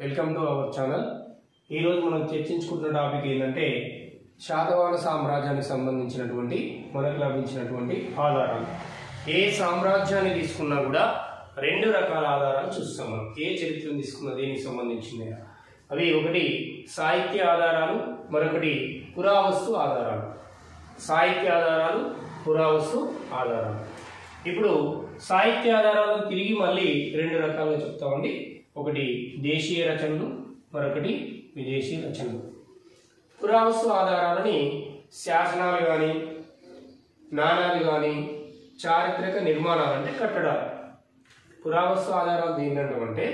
Welcome to our channel. ఈరోజు మనం చర్చించుకుంటున్న topic ఏంటంటే శాతవాహన సామ్రాజ్యానికి సంబంధించినటువంటి మనకు లభించినటువంటి ఆధారాలు. ఏ సామ్రాజ్యాన్ని తీసుకున్నా కూడా రెండు రకాల ఆధారాలు చూస్తాం మనం. ఏ చరిత్రను తీసుకున్నా దేనికి సంబంధించింది అవి ఒకటి సాహిత్య ఆధారాలు, మరొకటి పురావస్తు ఆధారాలు. సాహిత్య ఆధారాలు, పురావస్తు ఆధారాలు. ఇప్పుడు సాహిత్య ఆధారాలను తిరిగి మళ్ళీ రెండు రకాలుగా చెప్తామండి. ఒకటి దేశీయ రచనలు, మరొకటి విదేశీ రచనలు. పురావస్తు ఆధారాలని శాసనాలు కానీ, నాణాలు కానీ, చారిత్రక నిర్మాణాలు అంటే కట్టడాలు. పురావస్తు ఆధారాలు ఏంటంటే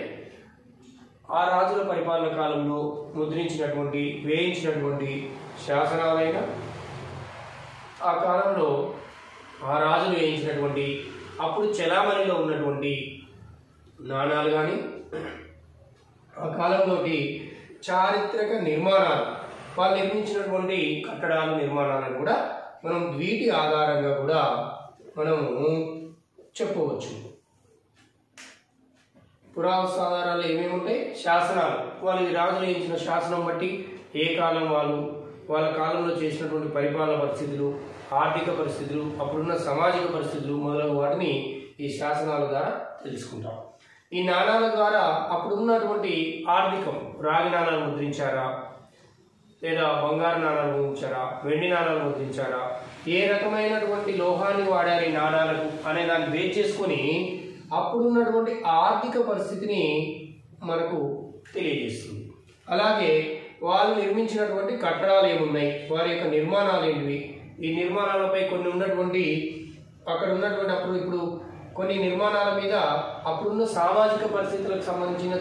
ఆ రాజుల పరిపాలన కాలంలో ముద్రించినటువంటి, వేయించినటువంటి శాసనాలైన, ఆ కాలంలో ఆ రాజులు వేయించినటువంటి అప్పుడు చెలామణిలో ఉన్నటువంటి నాణాలు కానీ, ఆ కాలంలోటి చారిత్రక నిర్మాణాలు, వాళ్ళు నిర్మించినటువంటి కట్టడాలు, నిర్మాణాలను కూడా మనం వీటి ఆధారంగా కూడా మనము చెప్పవచ్చు. పురావస్తు ఆధారాలు ఏమేమి ఉంటాయి? శాసనాలు, వాళ్ళు ఈ రాజులు వేయించిన శాసనం బట్టి ఏ కాలం వాళ్ళ కాలంలో చేసినటువంటి పరిపాలన పరిస్థితులు, ఆర్థిక పరిస్థితులు, అప్పుడున్న సామాజిక పరిస్థితులు మొదలగు వాటిని ఈ శాసనాల ద్వారా తెలుసుకుంటాం. ఈ నాణాల ద్వారా అప్పుడు ఉన్నటువంటి ఆర్థికం, రాగి నాణాలు ముద్రించారా, లేదా బంగారు నాణాలు ముద్రించారా, వెండి నాణాలు ముద్రించారా, ఏ రకమైనటువంటి లోహాన్ని వాడారు ఈ నాణాలకు అనే దాన్ని బేస్ చేసుకొని అప్పుడున్నటువంటి ఆర్థిక పరిస్థితిని మనకు తెలియజేస్తుంది. అలాగే వాళ్ళు నిర్మించినటువంటి కట్టడాలు ఏమున్నాయి, వారి యొక్క నిర్మాణాలు ఏంటివి, ఈ నిర్మాణాలపై కొన్ని ఉన్నటువంటి అక్కడ ఉన్నటువంటి ఇప్పుడు కొన్ని నిర్మాణాల మీద అప్పుడున్న సామాజిక పరిస్థితులకు సంబంధించిన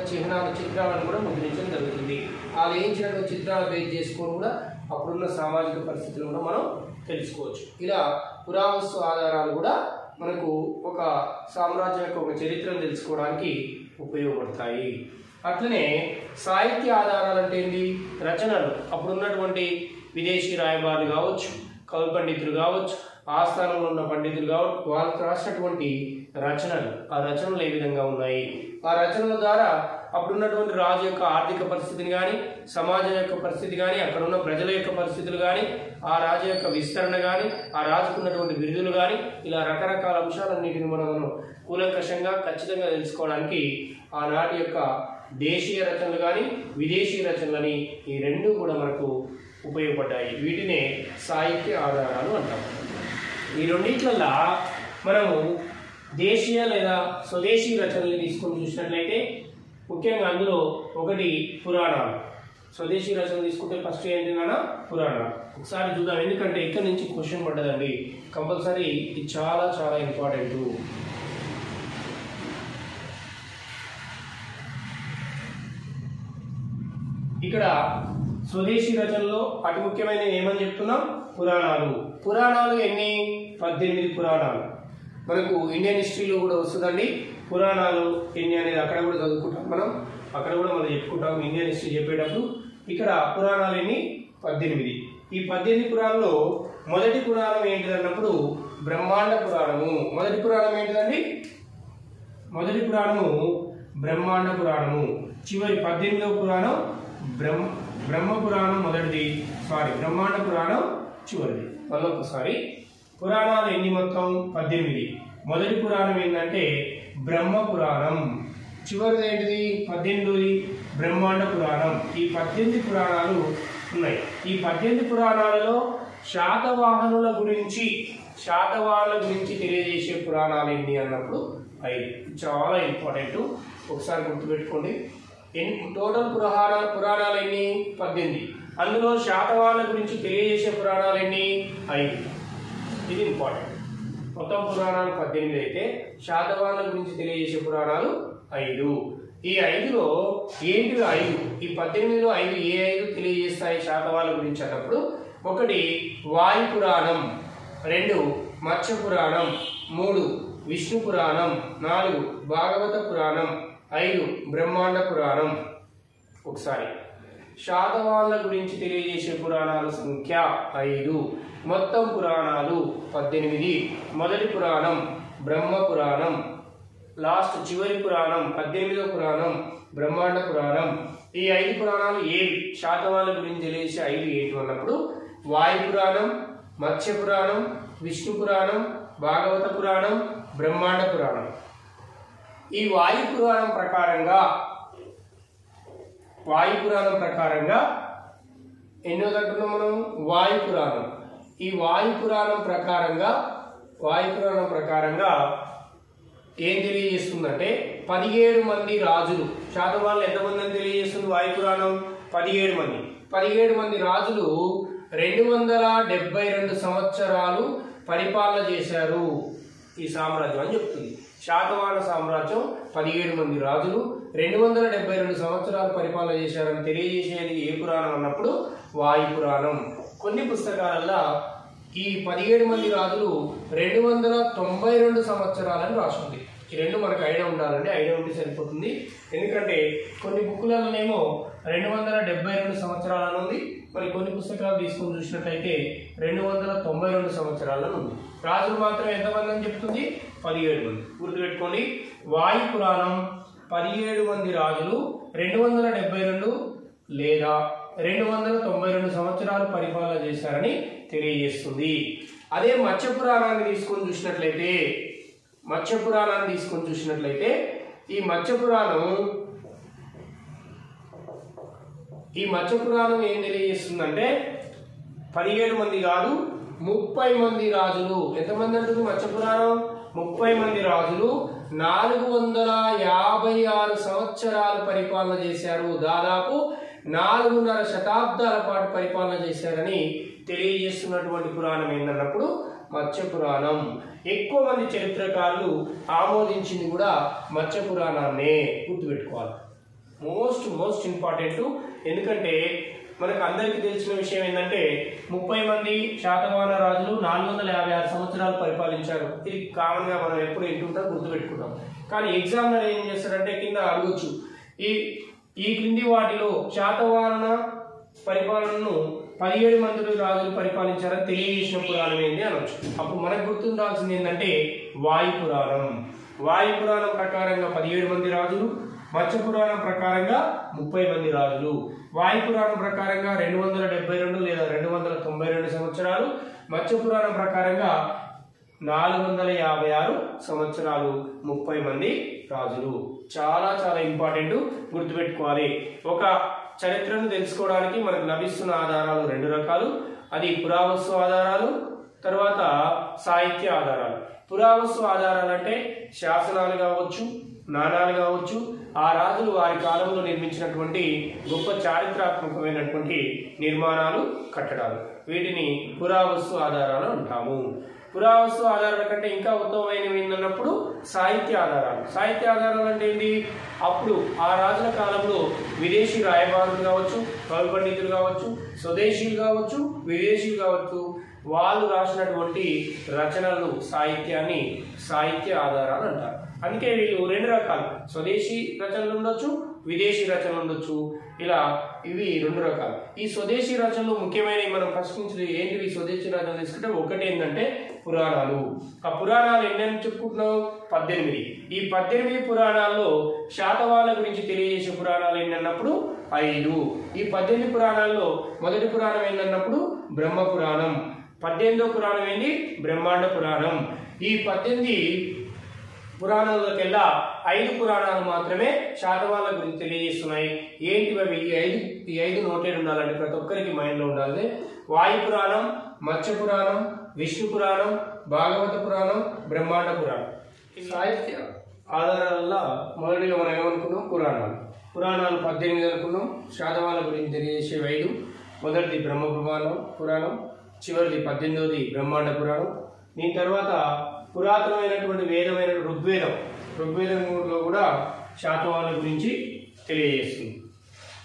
చిత్రాలను కూడా ముద్రించడం జరుగుతుంది. వాళ్ళు వేయించినటువంటి చిత్రాలు బేస్ చేసుకొని కూడా అప్పుడున్న సామాజిక పరిస్థితులను కూడా మనం తెలుసుకోవచ్చు. ఇలా పురావస్తు ఆధారాలు కూడా మనకు ఒక సామ్రాజ్యం యొక్క ఒక చరిత్రను తెలుసుకోవడానికి ఉపయోగపడతాయి. అట్లనే సాహిత్య ఆధారాలు అంటే ఏంటి? రచనలు, అప్పుడున్నటువంటి విదేశీ రాయబారులు కావచ్చు, కవి పండితులు కావచ్చు, ఆస్థానంలో ఉన్న పండితులు కావచ్చు, వాళ్ళకు రాసినటువంటి రచనలు, ఆ రచనలు ఏ విధంగా ఉన్నాయి, ఆ రచనల ద్వారా అప్పుడున్నటువంటి రాజు యొక్క ఆర్థిక పరిస్థితిని కానీ, సమాజం యొక్క పరిస్థితి కానీ, అక్కడ ఉన్న ప్రజల యొక్క పరిస్థితులు కానీ, ఆ రాజు యొక్క విస్తరణ కానీ, ఆ రాజుకున్నటువంటి బిరుదులు కానీ, ఇలా రకరకాల అంశాలన్నిటిని మనం కూలంకషంగా ఖచ్చితంగా తెలుసుకోవడానికి ఆనాటి యొక్క దేశీయ రచనలు కానీ, విదేశీ రచనలని ఈ రెండు కూడా మనకు ఉపయోగపడ్డాయి. వీటినే సాహిత్య ఆధారాలు అంటాం. ఈ రెండిట్లల్లా మనము దేశీయ లేదా స్వదేశీ రచనలు తీసుకొని చూసినట్లయితే ముఖ్యంగా అందులో ఒకటి పురాణాలు. స్వదేశీ రచనలు తీసుకుంటే ఫస్ట్ ఏంటి నాన్న? పురాణాలు. ఒకసారి చూద్దాం, ఎందుకంటే ఇక్కడ నుంచి క్వశ్చన్ పడ్డదండి, కంపల్సరీ ఇది చాలా చాలా ఇంపార్టెంట్. ఇక్కడ స్వదేశీ రచనలో అతి ముఖ్యమైన ఏమని చెప్తున్నాం? పురాణాలు. పురాణాలు ఎన్ని? 18 పురాణాలు. మనకు ఇండియన్ హిస్టరీలో కూడా వస్తుందండి పురాణాలు ఎన్ని అనేది, అక్కడ కూడా చదువుకుంటాం మనం, అక్కడ కూడా మనం చెప్పుకుంటాం ఇండియన్ హిస్టరీ చెప్పేటప్పుడు. ఇక్కడ పురాణాలు ఎన్ని? 18. ఈ 18 పురాణంలో మొదటి పురాణం ఏంటిది అన్నప్పుడు బ్రహ్మాండ పురాణము. మొదటి పురాణం ఏంటిదండి? మొదటి పురాణము బ్రహ్మాండ పురాణము. చివరి 18వ పురాణం బ్రహ్మ పురాణం మొదటిది, బ్రహ్మాండ పురాణం చివరిది. మళ్ళొకసారి పురాణాలు ఎన్ని? మొత్తం 18. మొదటి పురాణం ఏంటంటే బ్రహ్మ పురాణం, చివరిది ఏంటిది? 18ది బ్రహ్మాండ పురాణం. ఈ 18 పురాణాలు ఉన్నాయి. ఈ 18 పురాణాలలో శాతవాహనుల గురించి తెలియజేసే పురాణాలు ఎన్ని అన్నప్పుడు 5. చాలా ఇంపార్టెంట్, ఒకసారి గుర్తుపెట్టుకోండి. టోటల్ పురాణాలు ఎన్ని? 18. అందులో శాతవాహనుల గురించి తెలియజేసే పురాణాలు ఎన్ని? 5. ఇది ఇంపార్టెంట్. మొత్తం పురాణాలు 18 అయితే శాతవాహనుల గురించి తెలియజేసే పురాణాలు 5. ఈ 5లో ఏంటివి? 5. ఈ 18లో 5 ఏ 5 తెలియజేస్తాయి శాతవాహనుల గురించి అన్నప్పుడు? 1 వాయు పురాణం, 2 మత్స్య పురాణం, 3 విష్ణు పురాణం, 4 భాగవత పురాణం, 5 బ్రహ్మాండ పురాణం. ఒకసారి శాతవాహనుల గురించి తెలియజేసే పురాణాల సంఖ్య 5, మొత్తం పురాణాలు 18. మొదటి పురాణం బ్రహ్మ పురాణం, లాస్ట్ చివరి పురాణం 18వ పురాణం బ్రహ్మాండ పురాణం. ఈ 5 పురాణాలు ఏవి శాతవాహనుల గురించి తెలియజేసే 5 ఏంటి అన్నప్పుడు వాయు పురాణం, మత్స్య పురాణం, విష్ణు పురాణం, భాగవత పురాణం, బ్రహ్మాండ పురాణం. ఈ వాయు పురాణం ప్రకారంగా ఎన్నో అంటున్నాం మనం వాయు పురాణం. ఈ వాయు పురాణం ప్రకారంగా ఏం తెలియజేస్తుందంటే 17 మంది రాజులు, శాతవాహనులు ఎంతమంది అని తెలియజేస్తుంది వాయు పురాణం? 17 మంది రాజులు 272 సంవత్సరాలు పరిపాలన చేశారు ఈ సామ్రాజ్యం అని చెప్తుంది. శాతవాహన సామ్రాజ్యం 17 మంది రాజులు 272 సంవత్సరాలు పరిపాలన చేశారని తెలియజేసేది ఏ పురాణం అన్నప్పుడు వాయు పురాణం. కొన్ని పుస్తకాలలో ఈ 17 మంది రాజులు 292 సంవత్సరాలని రాస్తుంది. ఈ రెండు మనకు ఐడియా ఉండాలండి, ఐడియా ఉంటే సరిపోతుంది. ఎందుకంటే కొన్ని బుక్కులలోనేమో 272 సంవత్సరాలని ఉంది, మరి కొన్ని పుస్తకాలు తీసుకొని చూసినట్టయితే 292 సంవత్సరాలను ఉంది. రాజులు మాత్రం ఎంతమంది అని చెప్తుంది? 17 మంది. గుర్తుపెట్టుకోండి, వాయు పురాణం 17 మంది రాజులు 272 లేదా 292 సంవత్సరాలు పరిపాలన చేశారని తెలియజేస్తుంది. అదే మత్స్య పురాణాన్ని తీసుకొని చూసినట్లయితే ఈ మత్స్య పురాణం ఏం తెలియజేస్తుందంటే 17 మంది కాదు 30 మంది రాజులు. ఎంతమంది అంటుంది మత్స్య పురాణం? 30 మంది రాజులు 456 సంవత్సరాలు పరిపాలన చేశారు. దాదాపు 4.5 శతాబ్దాల పాటు పరిపాలన చేశారని తెలియజేస్తున్నటువంటి పురాణం ఏంటన్నప్పుడు మత్స్య పురాణం. ఎక్కువ మంది చరిత్రకారులు ఆమోదించింది కూడా మత్స్య పురాణాన్నే. గుర్తుపెట్టుకోవాలి, మోస్ట్ ఇంపార్టెంట్. ఎందుకంటే మనకు అందరికీ తెలిసిన విషయం ఏంటంటే 30 మంది శాతవాహన రాజులు 456 సంవత్సరాలు పరిపాలించారు. ఇది కామన్గా మనం ఎప్పుడు వింటుంటాం, గుర్తుపెట్టుకుంటాం. కానీ ఎగ్జామ్లో ఏం చేస్తారంటే కింద అడగొచ్చు, ఈ క్రింది వాటిలో శాతవాహన పరిపాలనను 17 మంది రాజులు పరిపాలించారని తెలియజేసిన పురాణం ఏంటి అనొచ్చు. అప్పుడు మనకు గుర్తుండాల్సింది ఏంటంటే వాయు పురాణం ప్రకారంగా 17 మంది రాజులు, మత్స్య పురాణం ప్రకారంగా 30 మంది రాజులు. వాయు పురాణం ప్రకారంగా 272 లేదా 292 సంవత్సరాలు, మత్స్య పురాణం ప్రకారంగా 456 సంవత్సరాలు, 30 మంది రాజులు. చాలా చాలా ఇంపార్టెంట్, గుర్తుపెట్టుకోవాలి. ఒక చరిత్రను తెలుసుకోవడానికి మనకు లభిస్తున్న ఆధారాలు 2 రకాలు. అది పురావస్తు ఆధారాలు, తర్వాత సాహిత్య ఆధారాలు. పురావస్తు ఆధారాలు అంటే శాసనాలు కావచ్చు, నాణాలు కావచ్చు, ఆ రాజులు వారి కాలంలో నిర్మించినటువంటి గొప్ప చారిత్రాత్మకమైనటువంటి నిర్మాణాలు, కట్టడాలు, వీటిని పురావస్తు ఆధారాలు అంటాము. పురావస్తు ఆధారాల కంటే ఇంకా ఉత్తమమైనవి ఏంటన్నప్పుడు సాహిత్య ఆధారాలు అంటే ఏంటి? అప్పుడు ఆ రాజుల కాలంలో విదేశీ రాయబారులు కావచ్చు, కవి పండితులు కావచ్చు, స్వదేశీయులు కావచ్చు, విదేశీయులు కావచ్చు, వాళ్ళు రాసినటువంటి రచనలు సాహిత్యాన్ని సాహిత్య ఆధారాలు అంటారు. అందుకే వీళ్ళు 2 రకాలు, స్వదేశీ రచనలు ఉండొచ్చు, విదేశీ రచనలు ఉండొచ్చు. ఇలా ఇవి 2 రకాలు. ఈ స్వదేశీ రచనలు ముఖ్యమైనవి మనం ప్రశ్నించేది ఏంటివి? స్వదేశీ రచనలు తీసుకుంటే ఒకటి ఏంటంటే పురాణాలు. ఆ పురాణాలు ఎన్ని చెప్పుకుంటున్నాం? 18. ఈ 18 పురాణాల్లో శాతవాహనుల గురించి తెలియజేసే పురాణాలు ఏంటన్నప్పుడు 5. ఈ 18 పురాణాల్లో మొదటి పురాణం ఏంటన్నప్పుడు బ్రహ్మ పురాణం. 18వ పురాణం ఏంటి? బ్రహ్మాండ పురాణం. ఈ 18 పురాణాలకెల్లా 5 పురాణాలు మాత్రమే శాతవాహనుల గురించి తెలియజేస్తున్నాయి. ఏంటివి ఈ 5 నోటెడ్ ఉండాలంటే ప్రతి ఒక్కరికి మైండ్లో ఉండాలి. వాయు పురాణం, మత్స్య పురాణం, విష్ణు పురాణం, భాగవత పురాణం, బ్రహ్మాండ పురాణం. సాహిత్య ఆధారాలలో మొదటిగా మనం ఏమనుకున్నాం? పురాణాలు 18 అనుకున్నాం. శాతవాహనుల గురించి తెలియజేసే 5. మొదటిది బ్రహ్మ పురాణం, చివరిది 18వది బ్రహ్మాండ పురాణం. దీని తర్వాత పురాతనమైనటువంటి వేదమైన ఋగ్వేదంలో కూడా శాతవాహనుల గురించి తెలియజేస్తుంది.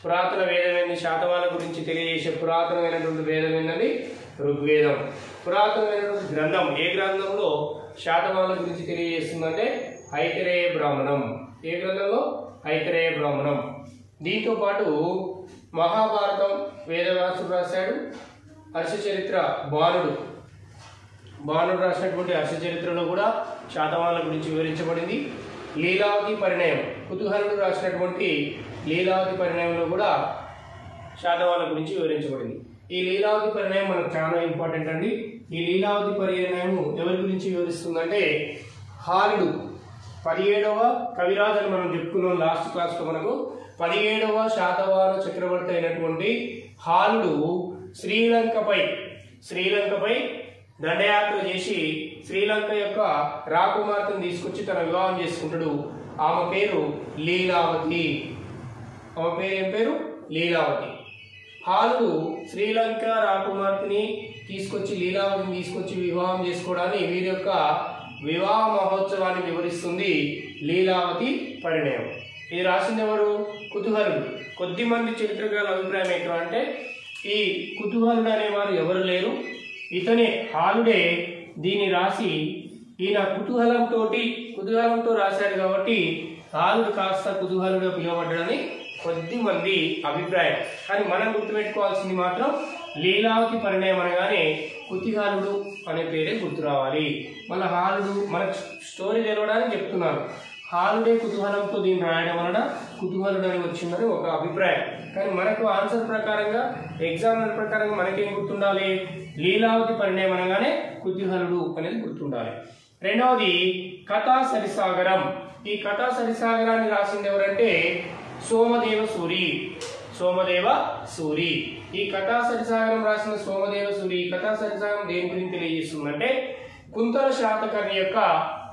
పురాతన వేదమైన శాతవాహనుల గురించి తెలియజేసే పురాతనమైనటువంటి వేదం ఏంటండి? ఋగ్వేదం. పురాతనమైనటువంటి గ్రంథం, ఏ గ్రంథంలో శాతవాహనుల గురించి తెలియజేస్తుందంటే ఐతరేయ బ్రాహ్మణం. ఏ గ్రంథంలో? ఐతరేయ బ్రాహ్మణం. దీంతో పాటు మహాభారతం వేదవ్యాసుడు రాశాడు. హర్షచరిత్ర బాణుడు రాసినటువంటి హర్షచరిత్రలో కూడా శాతవాహనుల గురించి వివరించబడింది. లీలావతి పరిణయం, కుతూహలుడు రాసినటువంటి లీలావతి పరిణయంలో కూడా శాతవాహనుల గురించి వివరించబడింది. ఈ లీలావతి పరిణయం మనకు చాలా ఇంపార్టెంట్ అండి. ఈ లీలావతి పరిణయం ఎవరి గురించి వివరిస్తుందంటే హాలుడు 17వ కవిరాజు అని మనం చెప్పుకున్నాం లాస్ట్ క్లాస్లో. మనకు 17వ శాతవాహన చక్రవర్తి అయినటువంటి హాలుడు శ్రీలంకపై దండయాత్ర చేసి శ్రీలంక యొక్క రాకుమార్తెను తీసుకొచ్చి తన వివాహం చేసుకుంటాడు. ఆమె పేరు లీలావతి. ఆమె పేరు ఏం పేరు? లీలావతి. హాలుడు శ్రీలంక రాకుమార్తెని లీలావతిని తీసుకొచ్చి వివాహం చేసుకోవడాన్ని వీరి యొక్క వివాహ మహోత్సవాన్ని వివరిస్తుంది లీలావతి పరిణయం. ఇది రాసింది ఎవరు? కుతూహలుడు. కొద్దిమంది చరిత్రకారుల అభిప్రాయం ఏంటో అంటే ఈ కుతూహలుడు అనేవారు ఎవరు లేరు, ఇతనే హాలుడే దీన్ని రాసి ఈయన కుతూహలంతో రాశాడు కాబట్టి హాలుడు కాస్త కుతూహలుడు పిలువబడ్డాడని కొద్దిమంది అభిప్రాయం. కానీ మనం గుర్తుపెట్టుకోవాల్సింది మాత్రం లీలావతి పరిణయం అనగానే కుతూహలుడు అనే పేరే గుర్తు రావాలి. మళ్ళీ హాలుడు మనకు స్టోరీ తెలవడానికి చెప్తున్నాను. హాలుడే కుతూహలంతో దీన్ని రాయడం వలన కుతూహలుడు అని వచ్చిందని ఒక అభిప్రాయం. కానీ మనకు ఆన్సర్ ప్రకారంగా ఎగ్జామినర్ ప్రకారంగా మనకేం గుర్తుండాలి? లీలావతి పరిణయం అనగానే కుతూహలుడు అనేది గుర్తుండాలి. రెండవది కథా సరిసాగరం. ఈ కథా సరిసాగరాన్ని రాసింది ఎవరంటే సోమదేవ సూరి. ఈ కథా సరిసాగరం రాసిన సోమదేవ సూరి. ఈ కథా సరిసాగరం దేని గురించి తెలియజేస్తుందంటే కుంతల శాతకర్ణి యొక్క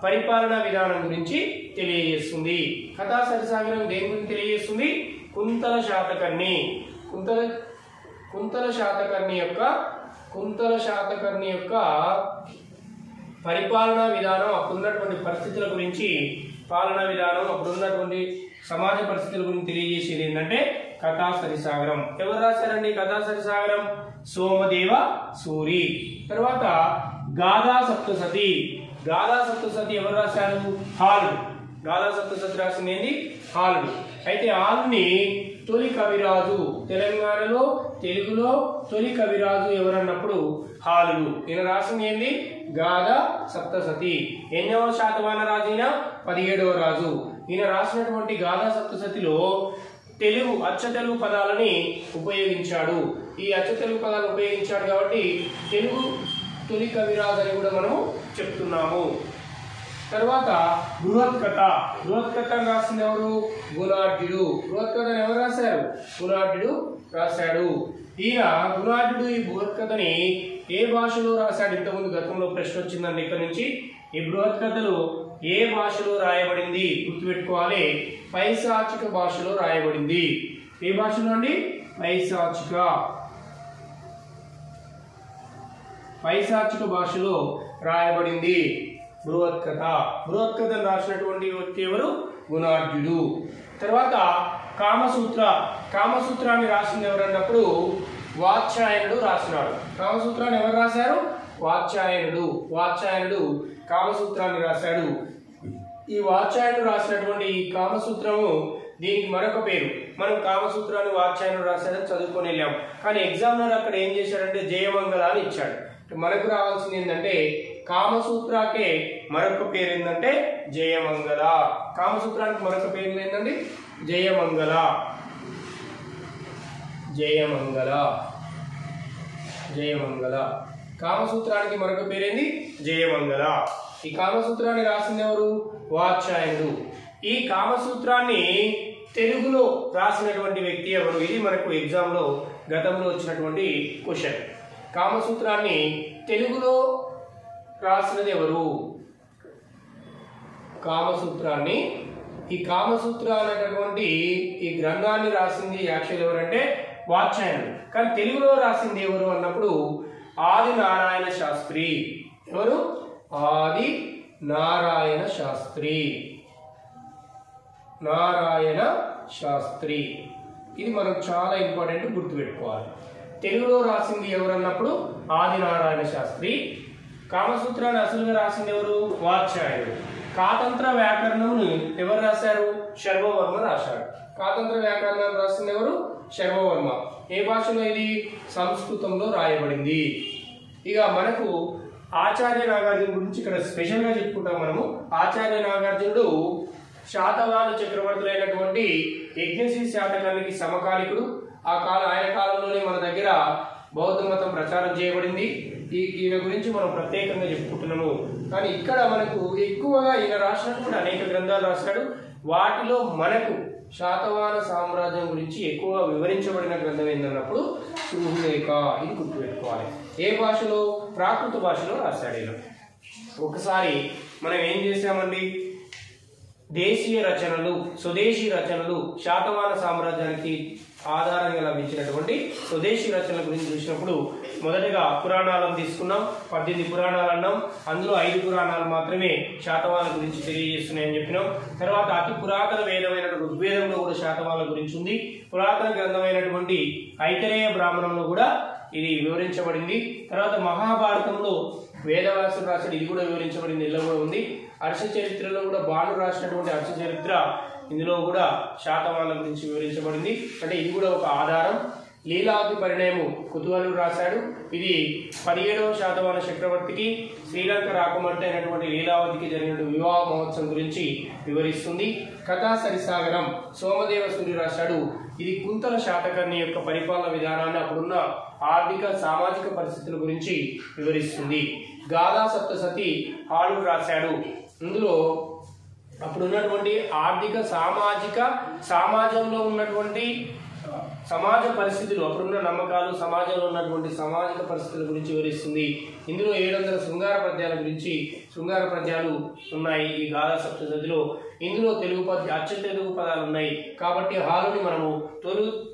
పరిపాలనా విధానం గురించి తెలియజేస్తుంది. కథా సరిసాగరం దేని గురించి తెలియజేస్తుంది? కుంతల శాతకర్ణి యొక్క పరిపాలనా విధానం, అప్పుడున్నటువంటి పరిస్థితుల గురించి, పాలనా విధానం, అప్పుడున్నటువంటి సమాజ పరిస్థితుల గురించి తెలియజేసేది ఏంటంటే కథా సరిసాగరం. ఎవరు రాశారండి కథా సరిసాగరం? సోమదేవ సూరి. తర్వాత గాథా సప్తసతి ఎవరు రాశారు? హాలుడు. గాథా సప్తసతి రాసింది ఏంది? హాలుడు. అయితే హాలుని తొలి కవిరాజు, తెలుగులో తొలి కవిరాజు ఎవరన్నప్పుడు హాలుడు. ఈయన రాసింది ఏంది? గాథా సప్తసతి. ఎన్నవ శాతవాహన రాజు? ఈయన 17వ రాజు. ఈయన రాసినటువంటి గాథా సప్తసతిలో అచ్చతెలుగు పదాలని ఉపయోగించాడు. ఈ అచ్చతెలుగు పదాలను ఉపయోగించాడు కాబట్టి తెలుగు తొలి కవిరాజు అని కూడా మనము చెప్తున్నాము. తర్వాత బృహత్కథ రాసింది ఎవరు? గుణాఢ్యుడు. బృహత్కథను ఎవరు రాశారు? గుణాఢ్యుడు రాశాడు. ఈయన గుణాఢ్యుడు ఈ బృహత్కథని ఏ భాషలో రాశాడు? ఇంతకుముందు గతంలో ప్రశ్న వచ్చిందండి ఇక్కడ నుంచి. ఈ బృహత్కథలు ఏ భాషలో రాయబడింది? గుర్తుపెట్టుకోవాలి. పైశాచిక భాషలో రాయబడింది. ఏ భాషలో అండి? పైశాచిక భాషలో రాయబడింది బృహత్కథను రాసినటువంటి వ్యక్తి ఎవరు? గుణాఢ్యుడు. తర్వాత కామసూత్రాన్ని రాసింది ఎవరన్నప్పుడు వాత్స్యాయనుడు రాసినాడు. కామసూత్రాన్ని ఎవరు రాశారు? వాత్స్యాయనుడు కామసూత్రాన్ని రాశాడు. ఈ వాత్స్యాయనుడు రాసినటువంటి ఈ కామసూత్రము దీనికి మరొక పేరు. మనం కామసూత్రాన్ని వాత్స్యాయనుడు రాశాడని చదువుకొని వెళ్ళాం. కానీ ఎగ్జామినర్ అక్కడ ఏం చేశాడంటే జయమంగళ అని ఇచ్చాడు. మనకు రావాల్సింది ఏంటంటే కామసూత్రాకే మరొక పేరు ఏంటంటే జయమంగళ. కామసూత్రానికి మరొక పేరు ఏంటండి? జయమంగళ. కామసూత్రానికి మరొక పేరేంది? జయమంగళ. ఈ కామసూత్రాన్ని రాసింది ఎవరు? వాత్స్యాయనుడు. ఈ కామసూత్రాన్ని తెలుగులో రాసినటువంటి వ్యక్తి ఎవరు? ఇది మనకు ఎగ్జామ్ లో గతంలో వచ్చినటువంటి క్వశ్చన్. కామసూత్రాన్ని తెలుగులో రాసినది ఎవరు? ఈ కామసూత్ర అనేటటువంటి ఈ గ్రంథాన్ని రాసింది యాక్చువల్ ఎవరంటే వాత్స్యాయనుడు. కానీ తెలుగులో రాసింది ఎవరు అన్నప్పుడు ఆది నారాయణ శాస్త్రి. ఎవరు? ఆది నారాయణ శాస్త్రి. ఇది మనం చాలా ఇంపార్టెంట్ గుర్తుపెట్టుకోవాలి. తెలుగులో రాసింది ఎవరన్నప్పుడు ఆది నారాయణ శాస్త్రి. కామసూత్రాన్ని అసలుగా రాసింది ఎవరు? వాత్స్యాయనుడు. కాతంత్ర వ్యాకరణమును ఎవరు రాశారు? శర్వవర్మ రాశాడు. కాతంత్ర వ్యాకరణాన్ని రాసింది ఎవరు? శర్వవర్మ. ఏ భాషలో ఇది? సంస్కృతంలో రాయబడింది. ఇక మనకు ఆచార్య నాగార్జున గురించి ఇక్కడ స్పెషల్గా చెప్పుకుంటాం మనము. ఆచార్య నాగార్జునుడు శాతవాహన చక్రవర్తులైనటువంటి యజ్ఞశ్రీ శాతకర్ణికి సమకాలికుడు. ఆయన కాలంలోనే మన దగ్గర బౌద్ధ మతం ప్రచారం చేయబడింది. ఈయన గురించి మనం ప్రత్యేకంగా చెప్పుకుంటున్నాము. కానీ ఇక్కడ మనకు ఎక్కువగా ఈయన రాసినటువంటి అనేక గ్రంథాలు రాశాడు. వాటిలో మనకు శాతవాహన సామ్రాజ్యం గురించి ఎక్కువగా వివరించబడిన గ్రంథం ఏంటన్నప్పుడు శృంగలేఖ, ఇది గుర్తుపెట్టుకోవాలి. ఏ భాషలో? ప్రాకృత భాషలో రాశాడు ఈయన. ఒకసారి మనం ఏం చేసామండి, దేశీయ రచనలు, స్వదేశీ రచనలు, శాతవాహన సామ్రాజ్యానికి ఆధారంగా లభించినటువంటి స్వదేశీ రచనల గురించి చూసినప్పుడు మొదటగా పురాణాలను తీసుకున్నాం. 18 పురాణాలు అన్నాం. అందులో 5 పురాణాలు మాత్రమే శాతవాహన గురించి తెలియజేస్తున్నాయని చెప్పినాం. తర్వాత అతి పురాతన వేదమైన ఋగ్వేదంలో కూడా శాతవాహన గురించి ఉంది. పురాతన గ్రంథమైనటువంటి ఐతరేయ బ్రాహ్మణంలో కూడా ఇది వివరించబడింది. తర్వాత మహాభారతంలో వేదవ్యాసుడు రాసిన ఇది కూడా వివరించబడింది, ఇలా కూడా ఉంది. హర్ష చరిత్రలో కూడా బాణు రాసినటువంటి హర్ష చరిత్ర, ఇందులో కూడా శాతవాహన గురించి వివరించబడింది. అంటే ఇది కూడా ఒక ఆధారం. లీలావతి పరిణయము కుతూహలుడు రాశాడు. ఇది 17వ శాతవాహన చక్రవర్తికి శ్రీలంక రాకుమార్తె అయినటువంటి లీలావతికి జరిగిన వివాహ మహోత్సవం గురించి వివరిస్తుంది. కథా సరిసాగరం సోమదేవ సూరి రాశాడు. ఇది కుంతల శాతకర్ణి యొక్క పరిపాలన విధానాన్ని, అప్పుడున్న ఆర్థిక సామాజిక పరిస్థితుల గురించి వివరిస్తుంది. గాథా సప్తసతి ఆడు రాశాడు. ఇందులో అప్పుడున్నటువంటి ఆర్థిక సమాజంలో ఉన్నటువంటి సమాజ పరిస్థితులు, అప్పుడున్న నమ్మకాలు, సమాజంలో ఉన్నటువంటి సామాజిక పరిస్థితుల గురించి వివరిస్తుంది. ఇందులో 700 శృంగార పద్యాల గురించి శృంగార పద్యాలు ఉన్నాయి ఈ గాథా సప్తసతిలో. ఇందులో అచ్చ తెలుగు పదాలు ఉన్నాయి. కాబట్టి హాలుని మనము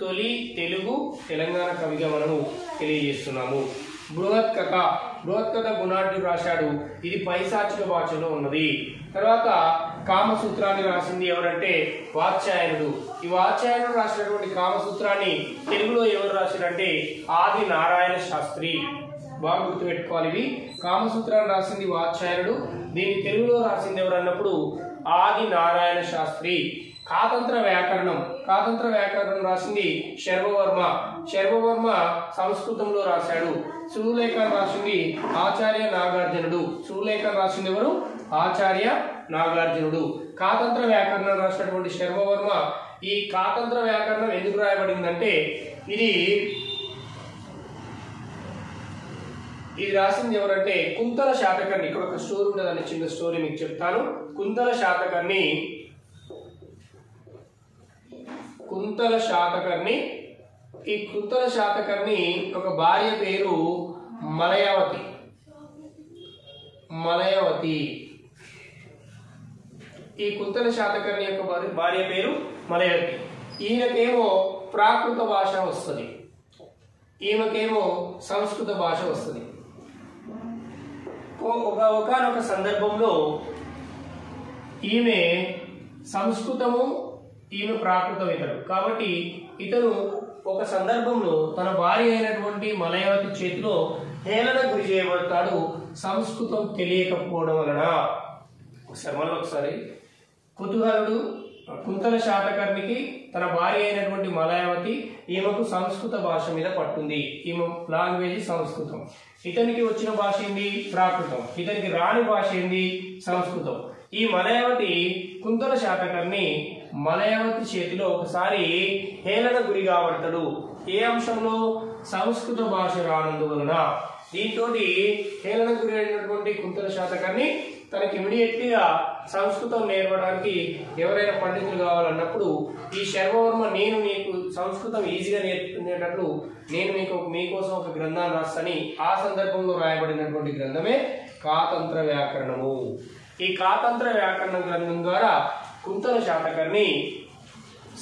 తొలి తెలుగు తెలంగాణ కవిగా మనము తెలియజేస్తున్నాము. బృహత్ కథ గుణాఢ్యుడు రాశాడు. ఇది పైశాచిక భాషలో ఉన్నది. తర్వాత కామసూత్రాన్ని రాసింది ఎవరంటే వాత్స్యాయనుడు. ఈ వాత్స్యాయనుడు రాసినటువంటి కామసూత్రాన్ని తెలుగులో ఎవరు రాశారంటే ఆది నారాయణ శాస్త్రి. బాగా గుర్తుపెట్టుకోవాలి. ఇవి కామసూత్రాన్ని రాసింది వాత్స్యాయనుడు. దీన్ని తెలుగులో రాసింది ఎవరు అన్నప్పుడు ఆది నారాయణ శాస్త్రి. కాతంత్ర వ్యాకరణం రాసింది శర్వవర్మ సంస్కృతంలో రాశాడు. శృంగలేఖను రాసింది ఆచార్య నాగార్జునుడు. శృంగలేఖను రాసింది ఎవరు? ఆచార్య నాగార్జునుడు. కాతంత్ర వ్యాకరణం రాసినటువంటి శర్వవర్మ. ఈ కాతంత్ర వ్యాకరణం ఎందుకు రాయబడిందంటే ఇది రాసింది ఎవరంటే కుంతల శాతకర్ణి. ఇక్కడ ఒక స్టోరీ ఉంటుందని, చిన్న స్టోరీ మీకు చెప్తాను. కుంతల శాతకర్ణి ఈ కుంతల శాతకర్ణి ఒక భార్య పేరు మలయవతి. ఈ కుంతల శాతకర్ణి యొక్క భార్య పేరు మలయవతి. ఈయనకేమో ప్రాకృత భాష వస్తుంది, ఈమెకేమో సంస్కృత భాష వస్తుంది. ఒకనొక సందర్భంలో ఈమె సంస్కృతము, ఈమె ప్రాకృతవేతడు. కాబట్టి ఇతను ఒక సందర్భంలో తన భార్య అయినటువంటి మలయవతి చేతిలో హేళన గురి చేయబడతాడు, సంస్కృతం తెలియకపోవడం వలన. ఒకసారి కుతూహలుడు కుంతల శాతకర్ణికి తన భార్య అయినటువంటి మలయవతి, ఈమెకు సంస్కృత భాష మీద పట్టుంది. ఈమె లాంగ్వేజ్ సంస్కృతం. ఇతనికి వచ్చిన భాష ఏంది? ప్రాకృతం. ఇతనికి రాని భాష ఏంది? సంస్కృతం. ఈ మలయవతి కుంతల శాతకర్ణి మలయవతి చేతిలో ఒకసారి హేళన గురి కాబడతాడు. ఏ అంశంలో? సంస్కృత భాష రానందువలన. దీంతో హేళన గురి అయినటువంటి కుంతల శాతకర్ణి తనకి ఇమీడియట్గా సంస్కృతం నేర్పడానికి ఎవరైనా పండితులు కావాలన్నప్పుడు ఈ శర్వవర్మ, నేను నీకు సంస్కృతం ఈజీగా నేర్చుకునేటట్లు నేను మీకోసం ఒక గ్రంథాన్ని రాస్తాని ఆ సందర్భంలో రాయబడినటువంటి గ్రంథమే కాతంత్ర వ్యాకరణము. ఈ కాతంత్ర వ్యాకరణ గ్రంథం ద్వారా కుంతల శాతకర్ణి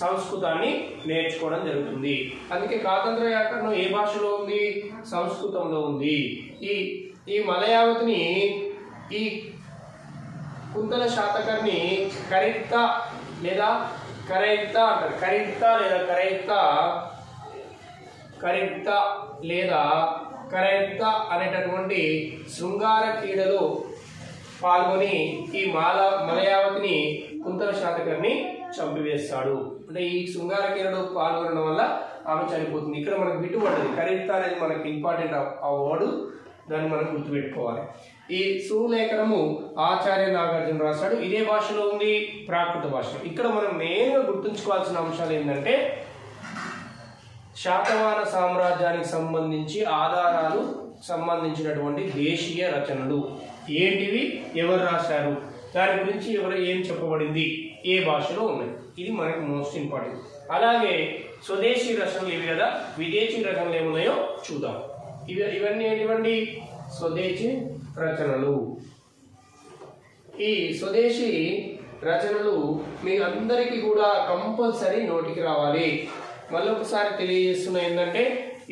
సంస్కృతాన్ని నేర్చుకోవడం జరుగుతుంది. అందుకే కాతంత్ర వ్యాకరణం ఏ భాషలో ఉంది? సంస్కృతంలో ఉంది. ఈ మలయావతిని ఈ కుంతల శాతకర్ణి కరిత్త లేదా కరైత్త అంటారు. కరైత్త అనేటటువంటి శృంగార క్రీడలో పాల్గొని ఈ మలయావతిని కుంతల శాతకర్ణి చంపివేస్తాడు. అంటే ఈ శృంగార క్రీడలో పాల్గొనడం వల్ల ఆమె చనిపోతుంది. ఇక్కడ మనకు బిట్టుబడ్డది. కరైత్త అనేది మనకి ఇంపార్టెంట్ ఆ వర్డ్, దాన్ని మనం గుర్తుపెట్టుకోవాలి. ఈ సులేఖనము ఆచార్య నాగార్జున రాశాడు. ఇదే భాషలో ఉంది, ప్రాకృత భాషలో. ఇక్కడ మనం మెయిన్గా గుర్తుంచుకోవాల్సిన అంశాలు ఏంటంటే శాతవాహన సామ్రాజ్యానికి సంబంధించి ఆధారాలు సంబంధించినటువంటి దేశీయ రచనలు ఏంటివి, ఎవరు రాశారు, దాని గురించి ఎవరు ఏం చెప్పబడింది, ఏ భాషలో ఉన్నాయి, ఇది మనకి మోస్ట్ ఇంపార్టెంట్. అలాగే స్వదేశీ రచనలు ఇవి కదా, విదేశీ రచనలు ఏమున్నాయో చూద్దాం. ఇవన్నీ ఏంటివండి, స్వదేశీ రచనలు. ఈ స్వదేశీ రచనలు మీ అందరికీ కూడా కంపల్సరీ నోటికి రావాలి. మళ్ళీ ఒకసారి తెలియజేస్తున్నా ఏంటంటే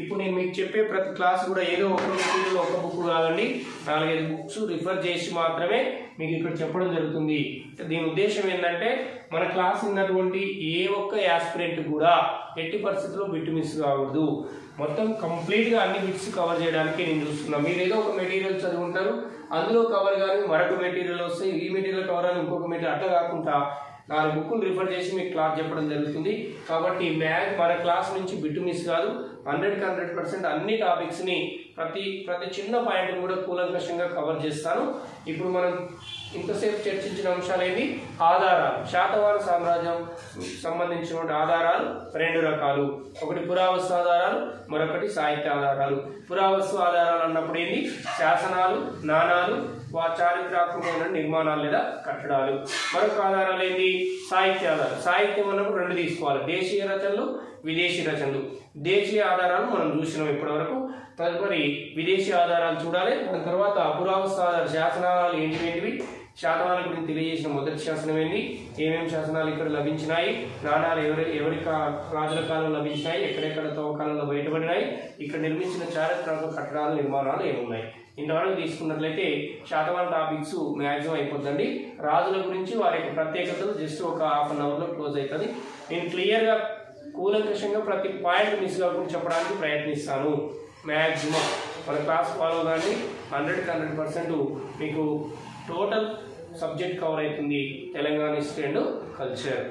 ఇప్పుడు నేను మీకు చెప్పే ప్రతి క్లాస్ కూడా ఏదో ఒక మెటీరియల్ ఒక బుక్ కాదండి, 4-5 బుక్స్ రిఫర్ చేసి మాత్రమే మీకు ఇక్కడ చెప్పడం జరుగుతుంది. దీని ఉద్దేశం ఏంటంటే మన క్లాస్ ఉన్నటువంటి ఏ ఒక్క యాస్పిరెంట్ కూడా ఎట్టి పరిస్థితుల్లో బిట్ మిస్ కాకూడదు. మొత్తం కంప్లీట్గా అన్ని బిట్స్ కవర్ చేయడానికి నేను చూస్తున్నాను. మీరు ఏదో ఒక మెటీరియల్ చదువుకుంటారు, అందులో కవర్ కానీ మరొక మెటీరియల్ వస్తే ఈ మెటీరియల్ కవర్ అని ఇంకొక మెటీరియల్, అట్లా కాకుండా 4 బుక్కులు రిఫర్ చేసి మీకు క్లాస్ చెప్పడం జరుగుతుంది. కాబట్టి మన క్లాస్ నుంచి బిట్ మిస్ కాదు, 100% అన్ని టాపిక్స్ని ప్రతి చిన్న పాయింట్ కూడా కూలంకషంగా కవర్ చేస్తాను. ఇప్పుడు మనం ఇంతసేపు చర్చించిన అంశాలు ఏంటి, ఆధారాలు. శాతవాహన సామ్రాజ్యం సంబంధించిన ఆధారాలు 2 రకాలు, ఒకటి పురావస్తు ఆధారాలు, మరొకటి సాహిత్య ఆధారాలు. పురావస్తు ఆధారాలు అన్నప్పుడు ఏంటి, శాసనాలు, నాణాలు, చారిత్రాత్మకమైన నిర్మాణాలు లేదా కట్టడాలు. మరొక ఆధారాలు ఏంటి, సాహిత్య ఆధారాలు. సాహిత్యం అన్నప్పుడు 2 తీసుకోవాలి, దేశీయ రచనలు, విదేశీ రచనలు. దేశీయ ఆధారాలు మనం చూసినాం ఇప్పటి వరకు, తదుపరి విదేశీ ఆధారాలు చూడాలి. దాని తర్వాత పురావస్తు ఆధార శాసనాలు ఏంటివి, శాతవాహనాల గురించి తెలియజేసిన మొదటి శాసనం ఏంటి, ఏమేమి శాసనాలు ఇక్కడ లభించినాయి, నాణాలు ఎవరి రాజుల కాలంలో లభించినాయి, ఎక్కడెక్కడ తవ్వకాలంలో బయటపడినాయి, ఇక్కడ నిర్మించిన చారిత్రాత్మక కట్టడాలు, నిర్మాణాలు ఏమున్నాయి. ఇంతవరకు తీసుకున్నట్లయితే శాతవాహన టాపిక్స్ మ్యాక్సిమం అయిపోతుందండి. రాజుల గురించి వారి యొక్క ప్రత్యేకతలు జస్ట్ ఒక ½ an hourలో క్లోజ్ అవుతుంది. నేను క్లియర్గా కూలంకషంగా ప్రతి పాయింట్ మిస్ కాకుండా చెప్పడానికి ప్రయత్నిస్తాను. మ్యాక్సిమం మన క్లాస్ ఫాలో కానీ 100% మీకు టోటల్ సబ్జెక్ట్ కవర్ అవుతుంది, తెలంగాణ హిస్టరీ అండ్ కల్చర్.